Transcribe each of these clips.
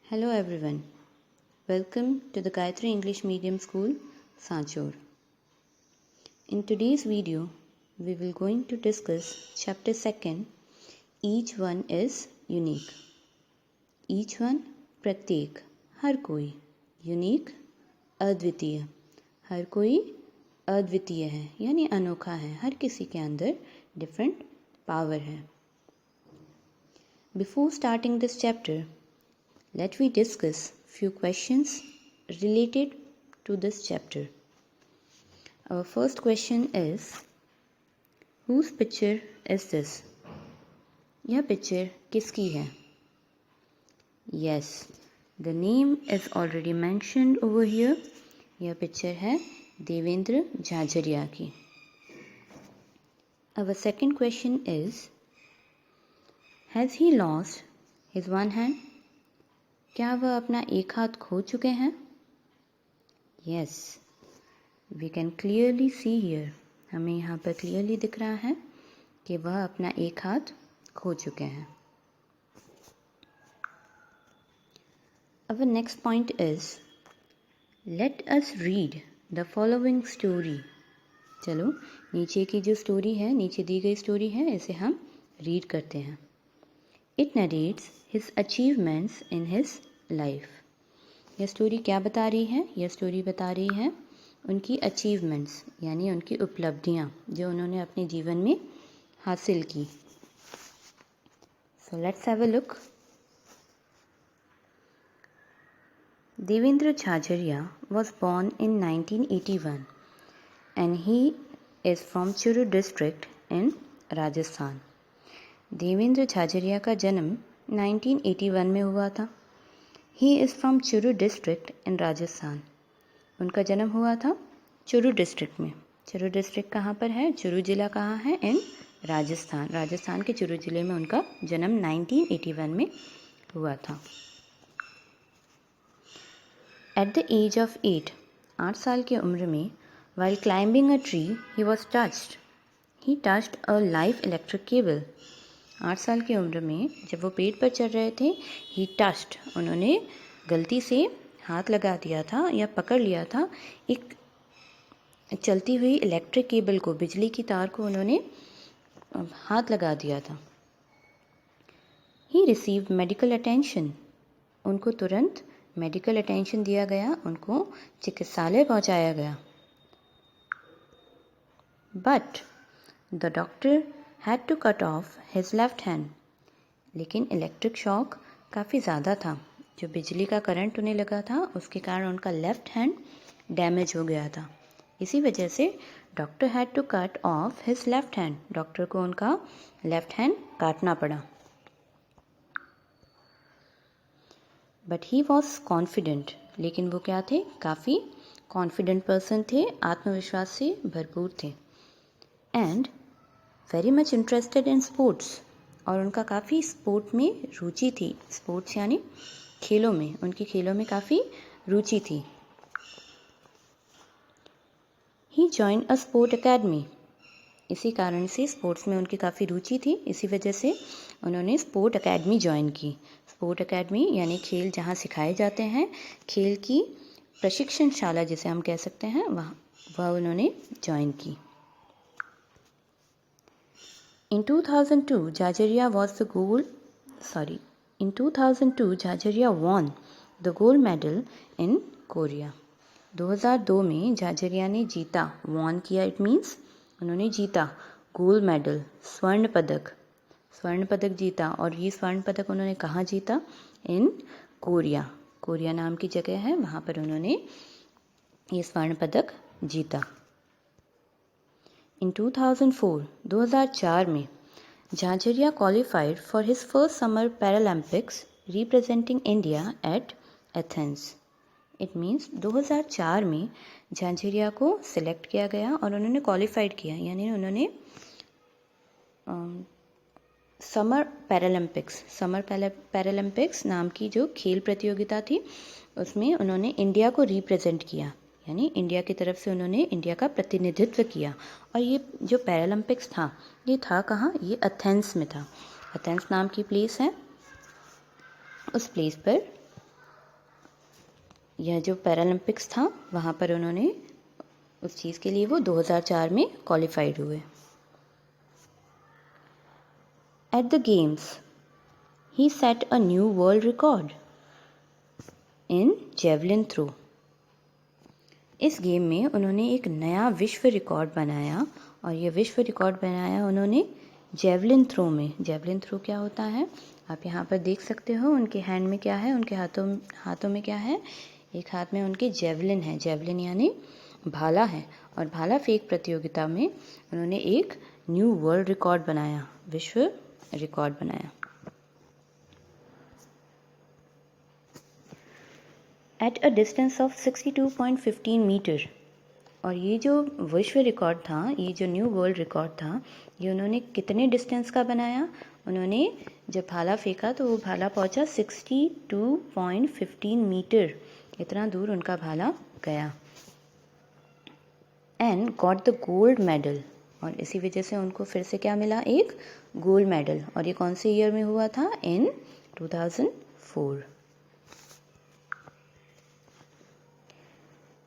Hello everyone. Welcome to the Gayatri English Medium School, Sanchor. In today's video, we will going to discuss chapter 2. Each one is unique. Each one प्रत्येक हर कोई unique अद्वितीय हर कोई अद्वितीय है यानी अनोखा है हर किसी के अंदर डिफरेंट पावर है. Before starting this chapter, let we discuss few questions related to this chapter. Our first question is, whose picture is this? यह पिक्चर किसकी है? Yes, the name is already mentioned over here. यह picture है देवेंद्र झाझरिया की. Our second question is, has he lost his one hand? क्या वह अपना एक हाथ खो चुके हैं? Yes, we can clearly see here. हमें यहाँ पर क्लियरली दिख रहा है कि वह अपना एक हाथ खो चुके हैं. Our next point is, let us read the following story. चलो नीचे की जो स्टोरी है, नीचे दी गई स्टोरी है, इसे हम रीड करते हैं. It narrates his achievements in his life. यह स्टोरी क्या बता रही है? यह स्टोरी बता रही है उनकी अचीवमेंट्स यानी उनकी उपलब्धियाँ जो उन्होंने अपने जीवन में हासिल की. So let's have a look. Devendra Jhajharia was born in 1981 and he is from Churu district in Rajasthan. Devendra Jhajharia का जन्म 1981 में हुआ था. He is from Churu district in Rajasthan. उनका जन्म हुआ था चुरू डिस्ट्रिक्ट में. चुरू डिस्ट्रिक्ट कहाँ पर है? चुरू ज़िला कहाँ है? इन राजस्थान. राजस्थान के चुरू ज़िले में उनका जन्म 1981 में हुआ था. एट द एज ऑफ 8 साल की उम्र में, while climbing a tree he was touched. He touched a live electric cable. 8 साल की उम्र में जब वो पेड़ पर चढ़ रहे थे, ही टच्ड, उन्होंने गलती से हाथ लगा दिया था या पकड़ लिया था एक चलती हुई इलेक्ट्रिक केबल को, बिजली की तार को उन्होंने हाथ लगा दिया था. He received medical attention. उनको तुरंत मेडिकल अटेंशन दिया गया, उनको चिकित्सालय पहुंचाया गया. But the doctor had to cut off his left hand. लेकिन इलेक्ट्रिक शॉक काफ़ी ज़्यादा था. जो बिजली का करंट उन्हें लगा था उसके कारण उनका लेफ़्ट हैंड डैमेज हो गया था. इसी वजह से doctor had to cut off his left hand. Doctor को उनका लेफ्ट हैंड काटना पड़ा. But he was confident. लेकिन वो क्या थे? काफ़ी कॉन्फिडेंट पर्सन थे, आत्मविश्वास से भरपूर थे. And very much interested in sports. और उनका काफ़ी स्पोर्ट में रुचि थी. स्पोर्ट्स यानी खेलों में, उनकी खेलों में काफ़ी रुचि थी. ही जॉइन अ स्पोर्ट अकेडमी. इसी कारण से स्पोर्ट्स में उनकी काफ़ी रुचि थी, इसी वजह से उन्होंने स्पोर्ट अकेडमी ज्वाइन की. स्पोर्ट अकेडमी यानी खेल जहाँ सिखाए जाते हैं, खेल की प्रशिक्षणशाला जिसे हम कह सकते हैं, वह उन्होंने ज्वाइन की. In 2002, Jhajharia won the gold medal in Korea. 2002 में झाझरिया ने जीता. वॉन किया इट मीन्स उन्होंने जीता. गोल्ड मेडल, स्वर्ण पदक जीता. और ये स्वर्ण पदक उन्होंने कहाँ जीता? In Korea. कोरिया नाम की जगह है, वहाँ पर उन्होंने ये स्वर्ण पदक जीता. इन 2004 में Jhajharia qualified for his first summer Paralympics representing India at Athens. It means 2004 में झाझरिया को सिलेक्ट किया गया और उन्होंने क्वालिफाइड किया, यानी उन्होंने समर पैरालंपिक्स नाम की जो खेल प्रतियोगिता थी उसमें उन्होंने इंडिया को रिप्रेजेंट किया, यानी इंडिया की तरफ से उन्होंने इंडिया का प्रतिनिधित्व किया. और ये जो पैरालंपिक्स था, ये था कहाँ? ये एथेंस में था. एथेंस नाम की प्लेस है. उस प्लेस पर यह जो पैरालंपिक्स था वहाँ पर उन्होंने उस चीज़ के लिए वो 2004 में क्वालिफाइड हुए। At the games he set a new world record in javelin throw. इस गेम में उन्होंने एक नया विश्व रिकॉर्ड बनाया, और ये विश्व रिकॉर्ड बनाया उन्होंने जेवलिन थ्रो में। जेवलिन थ्रो क्या होता है आप यहाँ पर देख सकते हो। उनके हैंड में क्या है, उनके हाथों में क्या है, एक हाथ में उनके जेवलिन है। जेवलिन यानी भाला है, और भाला फेंक प्रतियोगिता में उन्होंने एक न्यू वर्ल्ड रिकॉर्ड बनाया, विश्व रिकॉर्ड बनाया। At a distance of 62.15 metre. और ये जो विश्व रिकॉर्ड था, ये जो न्यू वर्ल्ड रिकॉर्ड था, ये उन्होंने कितने डिस्टेंस का बनाया। उन्होंने जब भाला फेंका तो वो भाला पहुंचा 62.15 मीटर, इतना दूर उनका भाला गया। And got the gold medal, और इसी वजह से उनको फिर से क्या मिला, एक गोल्ड मेडल। और ये कौन से ईयर में हुआ था, इन 2004।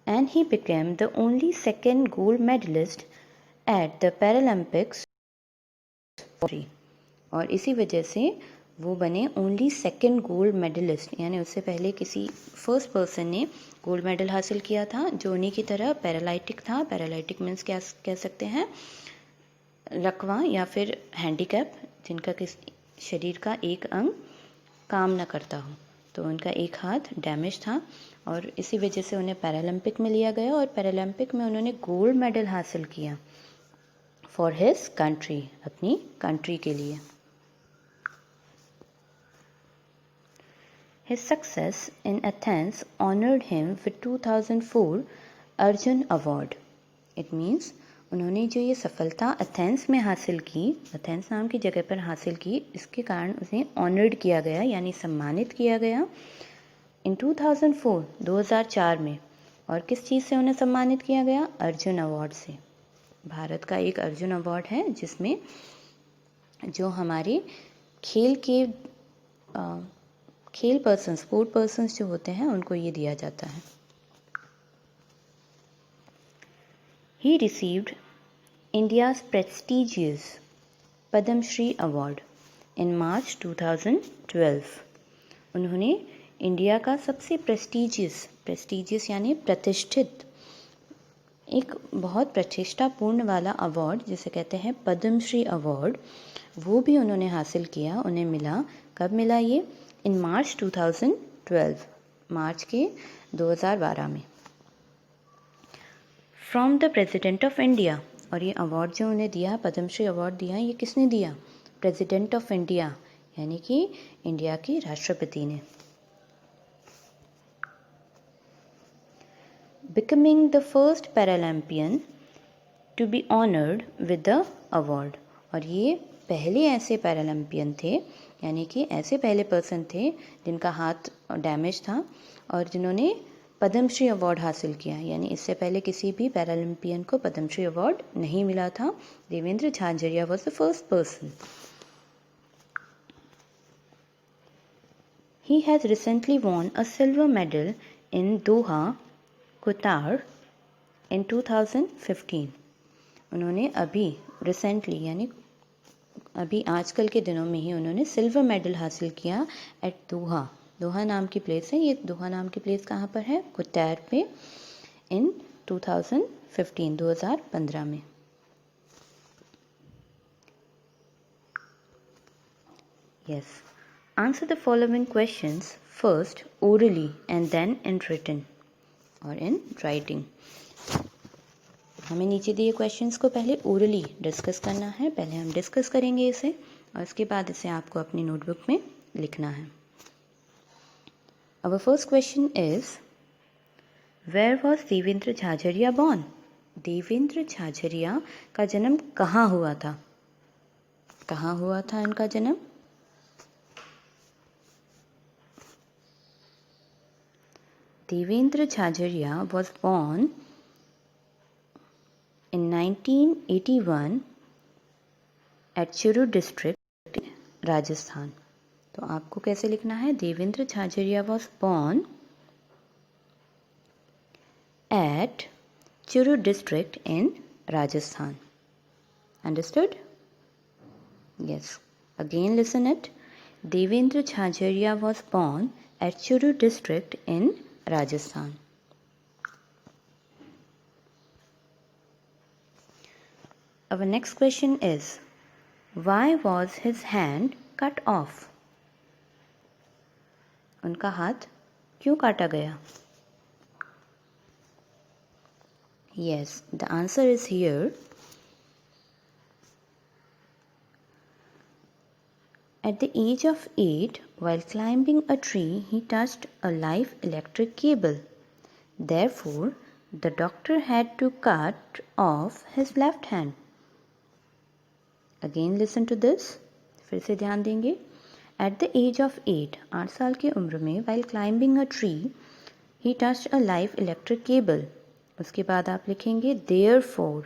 And he became the only second gold medalist at the Paralympics. और इसी वजह से वो बने ओनली सेकेंड गोल्ड मेडलिस्ट, यानी उससे पहले किसी फर्स्ट पर्सन ने गोल्ड मेडल हासिल किया था जो उन्हीं की तरह पैरालाइटिक था। पैरालाइटिक मीन्स क्या कह सकते हैं, लकवा या फिर हैंडीकैप, जिनका किसी शरीर का एक अंग काम न करता हो। तो उनका एक हाथ डैमेज था, और इसी वजह से उन्हें पैरालंपिक में लिया गया, और पैरालंपिक में उन्होंने गोल्ड मेडल हासिल किया फॉर हिज कंट्री, अपनी कंट्री के लिए। His success in Athens honored him with 2004 Arjun award. It means उन्होंने जो ये सफलता एथेंस में हासिल की, एथेंस नाम की जगह पर हासिल की, इसके कारण उसे ऑनर्ड किया गया, यानी सम्मानित किया गया इन 2004, 2004 में। और किस चीज़ से उन्हें सम्मानित किया गया, अर्जुन अवार्ड से। भारत का एक अर्जुन अवार्ड है जिसमें जो हमारे खेल पर्सन, स्पोर्ट पर्सन्स जो होते हैं उनको ये दिया जाता है। He received India's prestigious Padmashri award in March 2012। उन्होंने इंडिया का सबसे प्रेस्टिजियस यानी प्रतिष्ठित, एक बहुत प्रतिष्ठापूर्ण वाला अवार्ड जिसे कहते हैं पद्मश्री अवार्ड, वो भी उन्होंने हासिल किया। उन्हें मिला, कब मिला ये, इन मार्च 2012, मार्च के 2012 में, from the president of India. और ये अवार्ड जो उन्हें दिया, पद्मश्री अवार्ड दिया, ये किसने दिया, प्रेसिडेंट ऑफ इंडिया, यानी कि इंडिया के राष्ट्रपति ने। Becoming the first Paralympian to be honored with the award। और ये पहले ऐसे पैरालंपियन थे, यानी कि ऐसे पहले पर्सन थे जिनका हाथ डैमेज था और जिन्होंने पद्मश्री अवार्ड हासिल किया, यानी इससे पहले किसी भी पैरालंपियन को पद्मश्री अवार्ड नहीं मिला था। Devendra Jhajharia was the first person. He has recently won a silver medal in Doha, Qatar in 2015। उन्होंने अभी रिसेंटली, यानी अभी आजकल के दिनों में ही उन्होंने सिल्वर मेडल हासिल किया एट दोहा। दोहा नाम की प्लेस है, ये दोहा नाम की प्लेस कहाँ पर है, कतार पे, इन 2015, 2015 में। Yes, answer the following questions first orally and then in written और इन राइटिंग। हमें नीचे दिए क्वेश्चंस को पहले ओरली डिस्कस करना है, पहले हम डिस्कस करेंगे इसे और उसके बाद इसे आपको अपनी नोटबुक में लिखना है। Our first question is, where was Devendra Jhajharia born. Devendra Jhajharia का जन्म कहाँ हुआ था, कहाँ हुआ था इनका जन्म। Devendra Jhajharia was born in 1981 at Churu district, Rajasthan. तो आपको कैसे लिखना है, Devendra Jhajharia was born at Churu district in Rajasthan. Understood? Yes. Again listen it. Devendra Jhajharia was born at Churu district in Rajasthan. Our next question is, why was his hand cut off? उनका हाथ क्यों काटा गया? Yes, the answer is here. At the age of 8, while climbing a tree, he touched a live electric cable. Therefore, the doctor had to cut off his left hand. Again listen to this. फिर से ध्यान देंगे. At the age of 8, 8 साल की उम्र में, while climbing a tree, he touched a live electric cable. उसके बाद आप लिखेंगे therefore.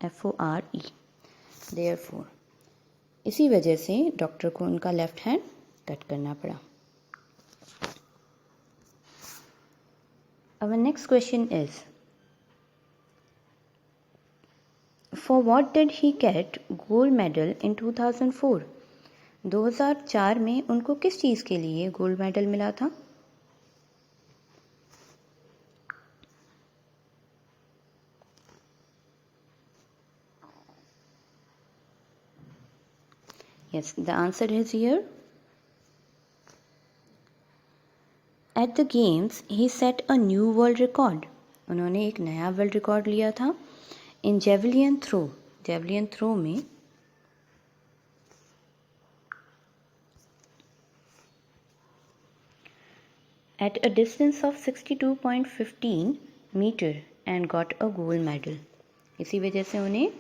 F-O-R-E. Therefore. इसी वजह से डॉक्टर को उनका लेफ्ट हैंड कट करना पड़ा. Our next question is, for what did he get gold medal in 2004? 2004 में उनको किस चीज़ के लिए गोल्ड मेडल मिला था? Yes, the answer is here. At the games, he set a new world record. उन्होंने एक नया वर्ल्ड रिकॉर्ड लिया था. In javelin throw में at a distance of 62.15 meter and got a gold medal. इसी वजह से उन्हें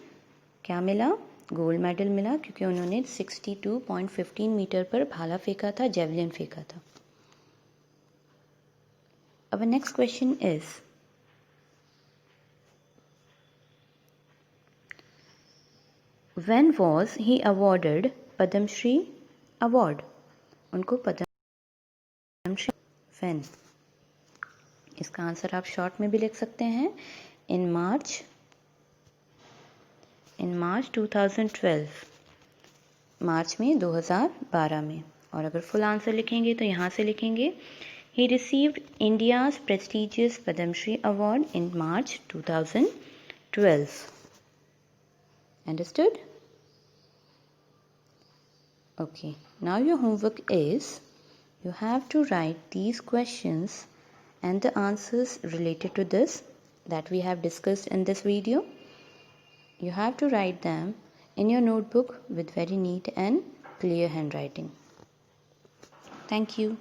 क्या मिला? गोल्ड मेडल मिला, क्योंकि उन्होंने 62.15 मीटर पर भाला फेंका था, जेवलिन फेंका था. Our next question is, when was he awarded Padma Shri award? उनको पद्म श्री when? इसका आंसर आप शॉर्ट में भी लिख सकते हैं. In March 2012. मार्च में 2012 में. और अगर फुल आंसर लिखेंगे तो यहाँ से लिखेंगे, he received India's prestigious Padma Shri award in March 2012. Understood? Okay, now your homework is, you have to write these questions and the answers related to this that we have discussed in this video. You have to write them in your notebook with very neat and clear handwriting. Thank you.